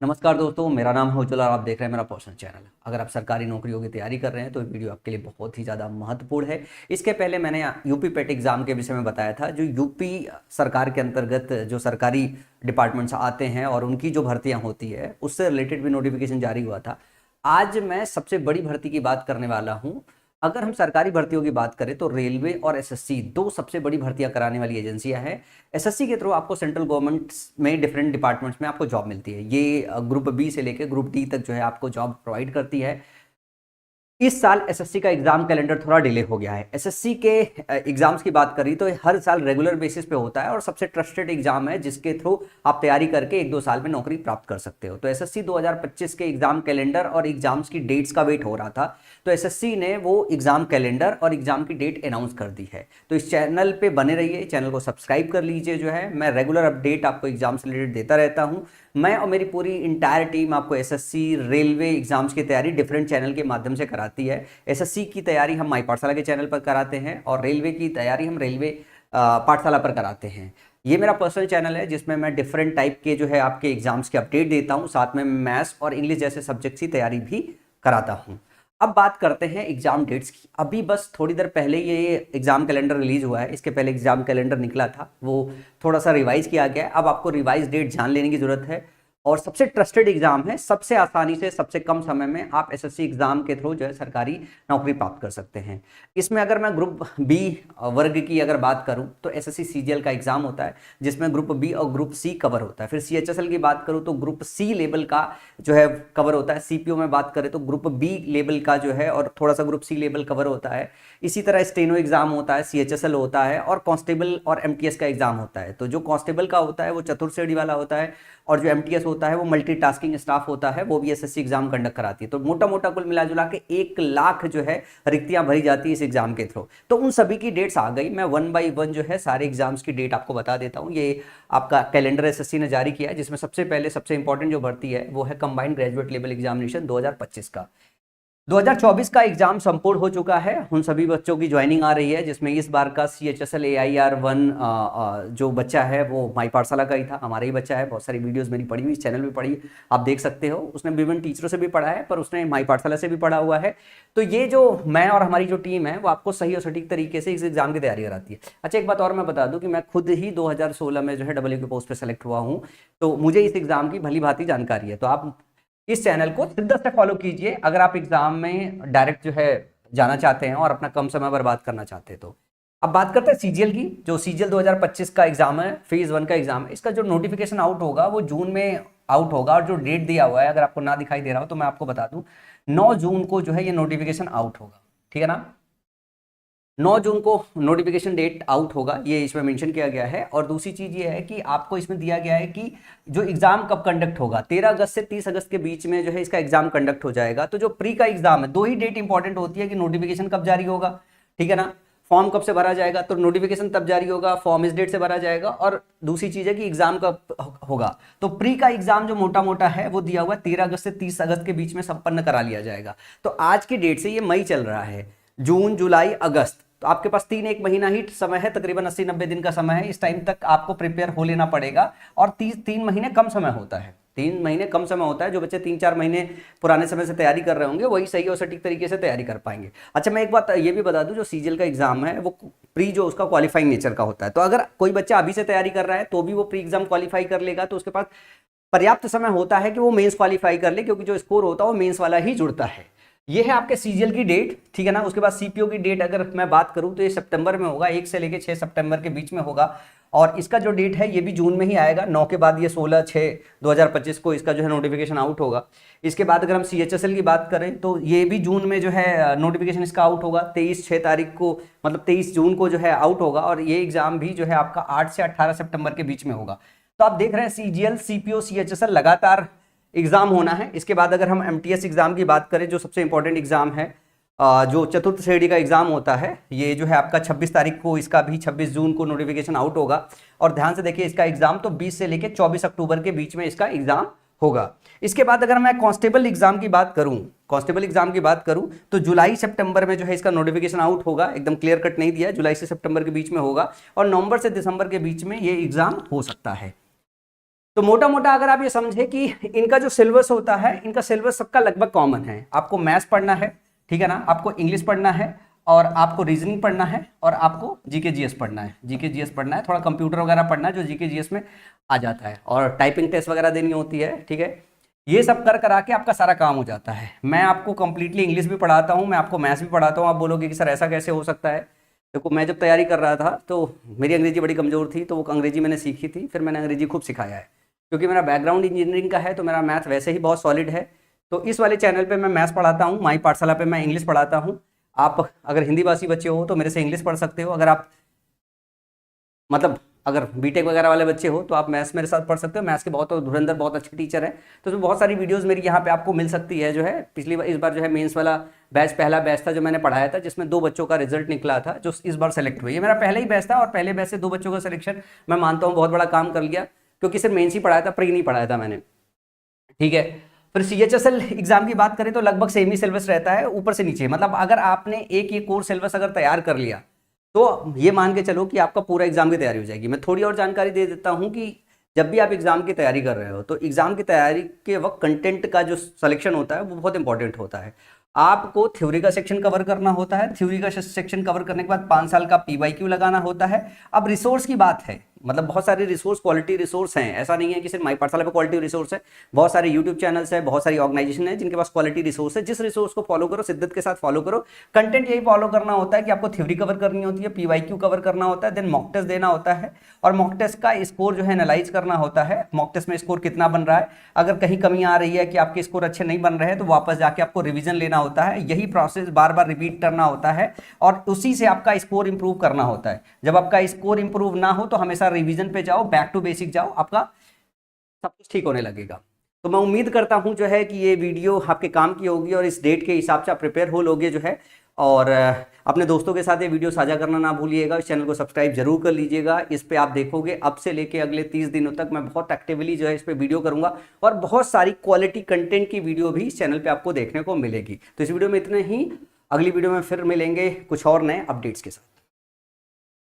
नमस्कार दोस्तों, मेरा नाम है उज्ज्वल और आप देख रहे हैं मेरा पर्सनल चैनल। अगर आप सरकारी नौकरियों की तैयारी कर रहे हैं तो ये वीडियो आपके लिए बहुत ही ज़्यादा महत्वपूर्ण है। इसके पहले मैंने यूपी पेट एग्जाम के विषय में बताया था, जो यूपी सरकार के अंतर्गत जो सरकारी डिपार्टमेंट्स आते हैं और उनकी जो भर्तियां होती है उससे रिलेटेड भी नोटिफिकेशन जारी हुआ था। आज मैं सबसे बड़ी भर्ती की बात करने वाला हूँ। अगर हम सरकारी भर्तियों की बात करें तो रेलवे और एसएससी दो सबसे बड़ी भर्तियां कराने वाली एजेंसियां हैं। एसएससी के थ्रू आपको सेंट्रल गवर्नमेंट में डिफरेंट डिपार्टमेंट्स में आपको जॉब मिलती है। ये ग्रुप बी से लेकर ग्रुप डी तक जो है आपको जॉब प्रोवाइड करती है। इस साल एसएससी का एग्जाम कैलेंडर थोड़ा डिले हो गया है। एसएससी के एग्जाम्स की बात करी तो ये हर साल रेगुलर बेसिस पे होता है और सबसे ट्रस्टेड एग्जाम है जिसके थ्रू आप तैयारी करके 1-2 साल में नौकरी प्राप्त कर सकते हो। तो एसएससी 2025 के एग्जाम कैलेंडर और एग्जाम्स की डेट्स का वेट हो रहा था, तो एसएससी ने वो एग्जाम कैलेंडर और एग्जाम की डेट अनाउंस कर दी है। तो इस चैनल पे बने रहिए, चैनल को सब्सक्राइब कर लीजिए। जो है मैं रेगुलर अपडेट आपको एग्जाम से रिलेटेड देता रहता हूँ। मैं और मेरी पूरी इंटायर टीम आपको एसएससी रेलवे एग्जाम्स की तैयारी डिफरेंट चैनल के माध्यम से कराती है। एसएससी की तैयारी हम माई पाठशाला के चैनल पर कराते हैं और रेलवे की तैयारी हम रेलवे पाठशाला पर कराते हैं। ये मेरा पर्सनल चैनल है जिसमें मैं डिफरेंट टाइप के जो है आपके एग्जाम्स के अपडेट देता हूँ, साथ में मैथ्स और इंग्लिश जैसे सब्जेक्ट्स की तैयारी भी कराता हूँ। अब बात करते हैं एग्जाम डेट्स की। अभी बस थोड़ी देर पहले ये एग्जाम कैलेंडर रिलीज हुआ है। इसके पहले एग्जाम कैलेंडर निकला था, वो थोड़ा सा रिवाइज किया गया है। अब आपको रिवाइज डेट जान लेने की जरूरत है और सबसे ट्रस्टेड एग्जाम है। सबसे आसानी से सबसे कम समय में आप एसएससी एग्जाम के थ्रू जो है सरकारी नौकरी प्राप्त कर सकते हैं। इसमें अगर मैं ग्रुप बी वर्ग की अगर बात करूं तो एसएससी सीजीएल का एग्जाम होता है जिसमें ग्रुप बी और ग्रुप सी कवर होता है। फिर सीएचएसएल की बात करूं तो ग्रुप सी लेवल का जो है कवर होता है। सीपीओ में बात करें तो ग्रुप बी लेवल का जो है और थोड़ा सा ग्रुप सी लेवल कवर होता है। इसी तरह स्टेनो एग्जाम होता है, सीएचएसएल होता है और कांस्टेबल और एमटीएस का एग्जाम होता है। तो जो कांस्टेबल का होता है वो चतुर्थ श्रेणी वाला होता है और जो एमटीएस होता है वो मल्टीटास्किंग स्टाफ होता है, वो भी एसएससी एग्जाम कंडक्ट कराती है। तो मोटा मोटा कुल मिला जुला के 1 लाख जो है रिक्तियां भरी जाती है इस एग्जाम के थ्रू। तो उन सभी की डेट्स आ गई। मैं 1 बाई 1 जो है सारे एग्जाम्स की डेट आपको बता देता हूँ। ये आपका कैलेंडर एसएससी ने जारी किया है जिसमें सबसे पहले सबसे इंपॉर्टेंट जो भर्ती है वो है कंबाइंड ग्रेजुएट लेवल एग्जामिनेशन 2025 का। 2024 का एग्जाम संपूर्ण हो चुका है। उन सभी बच्चों की ज्वाइनिंग आ रही है जिसमें इस बार का सीएचएसएल AIR 1 जो बच्चा है वो माई पाठशाला का ही था, हमारा ही बच्चा है। बहुत सारी वीडियोस मेरी पड़ी हुई, इस चैनल में पड़ी, आप देख सकते हो। उसने विभिन्न टीचरों से भी पढ़ा है पर उसने माई पाठशाला से भी पढ़ा हुआ है। तो ये जो मैं और हमारी जो टीम है वो आपको सही और सटीक तरीके से इस एग्जाम की तैयारी कराती है। अच्छा, एक बात और मैं बता दूं कि मैं खुद ही 2016 में जो है डब्ल्यू के पोस्ट पे सेलेक्ट हुआ हूँ, तो मुझे इस एग्जाम की भली भांति जानकारी है। तो आप इस चैनल को शिद्दत से फॉलो कीजिए अगर आप एग्जाम में डायरेक्ट जो है जाना चाहते हैं और अपना कम समय बर्बाद करना चाहते हैं। तो अब बात करते हैं सीजीएल की। जो सीजीएल 2025 का एग्जाम है, फेज 1 का एग्जाम है, इसका जो नोटिफिकेशन आउट होगा वो जून में आउट होगा। और जो डेट दिया हुआ है, अगर आपको ना दिखाई दे रहा हो तो मैं आपको बता दूं, 9 जून को जो है ये नोटिफिकेशन आउट होगा। ठीक है ना, 9 जून को नोटिफिकेशन डेट आउट होगा, ये इसमें मेंशन किया गया है। और दूसरी चीज ये है कि आपको इसमें दिया गया है कि जो एग्जाम कब कंडक्ट होगा, 13 अगस्त से 30 अगस्त के बीच में जो है इसका एग्जाम कंडक्ट हो जाएगा। तो जो प्री का एग्जाम है, दो ही डेट इंपॉर्टेंट होती है कि नोटिफिकेशन कब जारी होगा, ठीक है ना, फॉर्म कब से भरा जाएगा। तो नोटिफिकेशन तब जारी होगा, फॉर्म इस डेट से भरा जाएगा। और दूसरी चीज है कि एग्जाम कब होगा। तो प्री का एग्जाम जो मोटा मोटा है वो दिया हुआ है 13 अगस्त से 30 अगस्त के बीच में संपन्न करा लिया जाएगा। तो आज की डेट से ये मई चल रहा है, जून जुलाई अगस्त, तो आपके पास 1 महीना ही समय है, तकरीबन 80-90 दिन का समय है। इस टाइम तक आपको प्रिपेयर हो लेना पड़ेगा। और 3 महीने कम समय होता है, 3 महीने कम समय होता है। जो बच्चे 3-4 महीने पुराने समय से तैयारी कर रहे होंगे वही सही और सटीक तरीके से तैयारी कर पाएंगे। अच्छा, मैं एक बात ये भी बता दूं, जो सीजीएल का एग्जाम है वो प्री जो उसका क्वालिफाइंग नेचर का होता है। तो अगर कोई बच्चा अभी से तैयारी कर रहा है तो भी वो प्री एग्जाम क्वालिफाई कर लेगा, तो उसके पास पर्याप्त समय होता है कि वो मेंस क्वालिफाई कर ले, क्योंकि जो स्कोर होता है वो मेंस वाला ही जुड़ता है। ये है आपके सीजीएल की डेट, ठीक है ना। उसके बाद सीपीओ की डेट अगर मैं बात करूं तो ये सितंबर में होगा, 1 से लेकर 6 सितंबर के बीच में होगा। और इसका जो डेट है ये भी जून में ही आएगा। 9 के बाद ये 16/6/2025 को इसका जो है नोटिफिकेशन आउट होगा। इसके बाद अगर हम सीएचएसएल की बात करें तो ये भी जून में जो है नोटिफिकेशन इसका आउट होगा। 23/6 तारीख को, मतलब 23 जून को जो है आउट होगा। और ये एग्जाम भी जो है आपका 8 से 18 सितंबर के बीच में होगा। तो आप देख रहे हैं सीजीएल, सीपीओ, सीएचएसएल लगातार एग्जाम होना है। इसके बाद अगर हम एमटीएस एग्जाम की बात करें, जो सबसे इंपॉर्टेंट एग्जाम है, जो चतुर्थ श्रेणी का एग्जाम होता है, ये जो है आपका 26 तारीख को, इसका भी 26 जून को नोटिफिकेशन आउट होगा। और ध्यान से देखिए, इसका एग्जाम तो 20 से लेकर 24 अक्टूबर के बीच में इसका एग्जाम होगा। इसके बाद अगर मैं कांस्टेबल एग्जाम की बात करूं तो जुलाई सितंबर में जो है इसका नोटिफिकेशन आउट होगा। एकदम क्लियर कट नहीं दिया, जुलाई से सितंबर के बीच में होगा। और नवंबर से दिसंबर के बीच में ये एग्जाम हो सकता है। तो मोटा मोटा अगर आप ये समझे कि इनका जो सिलेबस होता है, इनका सिलेबस सबका लगभग कॉमन है। आपको मैथ्स पढ़ना है, ठीक है ना, आपको इंग्लिश पढ़ना है, और आपको रीजनिंग पढ़ना है, और आपको जीके जीएस पढ़ना है। जीके जीएस पढ़ना है, थोड़ा कंप्यूटर वगैरह पढ़ना है जो जीके जीएस में आ जाता है, और टाइपिंग टेस्ट वगैरह देनी होती है, ठीक है। ये सब कर करा के आपका सारा काम हो जाता है। मैं आपको कंप्लीटली इंग्लिश भी पढ़ाता हूँ, मैं आपको मैथ्स भी पढ़ाता हूँ। आप बोलोगे कि सर ऐसा कैसे हो सकता है? देखो, मैं जब तैयारी कर रहा था तो मेरी अंग्रेजी बड़ी कमज़ोर थी, तो वो अंग्रेजी मैंने सीखी थी, फिर मैंने अंग्रेजी खूब सिखाया है। क्योंकि मेरा बैकग्राउंड इंजीनियरिंग का है तो मेरा मैथ वैसे ही बहुत सॉलिड है। तो इस वाले चैनल पे मैं मैथ्स पढ़ाता हूँ, माई पाठशाला पे मैं इंग्लिश पढ़ाता हूँ। आप अगर हिंदी भाषी बच्चे हो तो मेरे से इंग्लिश पढ़ सकते हो। अगर आप मतलब अगर बीटेक वगैरह वाले बच्चे हो तो आप मैथ्स मेरे साथ पढ़ सकते हो। मैथ्स के बहुत धुरंधर बहुत अच्छे टीचर हैं, तो उसमें बहुत सारी वीडियोस मेरी यहाँ पे आपको मिल सकती है। जो है पिछली बार, इस बार जो है मेंस वाला बैच, पहला बैच था जो मैंने पढ़ाया था, जिसमें 2 बच्चों का रिजल्ट निकला था जो इस बार सेलेक्ट हुए। ये मेरा पहला ही बैच था, और पहले बैच से 2 बच्चों का सिलेक्शन मैं मानता हूँ बहुत बड़ा काम कर लिया, क्योंकि सिर्फ मेंस ही पढ़ाया था, प्री नहीं पढ़ाया था मैंने, ठीक है। फिर CHSL एग्जाम की बात करें तो लगभग सेम ही सिलेबस रहता है, ऊपर से नीचे। मतलब अगर आपने एक ये कोर्स सिलेबस अगर तैयार कर लिया तो ये मान के चलो कि आपका पूरा एग्जाम की तैयारी हो जाएगी। मैं थोड़ी और जानकारी दे देता हूँ कि जब भी आप एग्जाम की तैयारी कर रहे हो तो एग्जाम की तैयारी के वक्त कंटेंट का जो सिलेक्शन होता है वो बहुत इंपॉर्टेंट होता है। आपको थ्योरी का सेक्शन कवर करना होता है, थ्योरी का सेक्शन कवर करने के बाद 5 साल का PYQ लगाना होता है। अब रिसोर्स की बात है, मतलब बहुत सारे रिसोर्स, क्वालिटी रिसोर्स हैं। ऐसा नहीं है कि सिर्फ माई पाठशाला पे क्वालिटी रिसोर्स है, बहुत सारे यूट्यूब चैनल्स है, बहुत सारी ऑर्गेनाइजेशन है जिनके पास क्वालिटी रिसोर्स है। जिस रिसोर्स को फॉलो करो, शिद्दत के साथ फॉलो करो। कंटेंट यही फॉलो करना होता है कि आपको थ्योरी कवर करनी होती है, PYQ कवर करना होता है, देन मॉक टेस्ट देना होता है, और मॉक टेस्ट का स्कोर जो है एनालाइज करना होता है। मॉक टेस्ट में स्कोर कितना बन रहा है, अगर कहीं कमी आ रही है कि आपके स्कोर अच्छे नहीं बन रहे हैं तो वापस जाके आपको रिवीजन लेना होता है। यही प्रोसेस बार बार रिपीट करना होता है, और उसी से आपका स्कोर इंप्रूव करना होता है। जब आपका स्कोर इंप्रूव ना हो तो हमेशा रिवीजन पे जाओ, बैक टू बेसिक जाओ, आपका सब कुछ ठीक होने लगेगा। तो मैं उम्मीद करता हूं जो है कि ये वीडियो आपके काम की होगी, और इस डेट के हिसाब से आप प्रिपेयर हो लोगे जो है। और अपने दोस्तों के साथ ये वीडियो साझा करना ना भूलिएगा। इस चैनल को सब्सक्राइब जरूर कर लीजिएगा। इस पे आप देखोगे अब से लेके अगले 30 दिनों तक मैं बहुत एक्टिवली जो है इस पे वीडियो करूंगा, और बहुत सारी क्वालिटी कंटेंट की वीडियो भी इस चैनल पे आपको देखने को मिलेगी। तो इस वीडियो में इतने ही, अगली वीडियो में फिर मिलेंगे कुछ और नए अपडेट्स के साथ।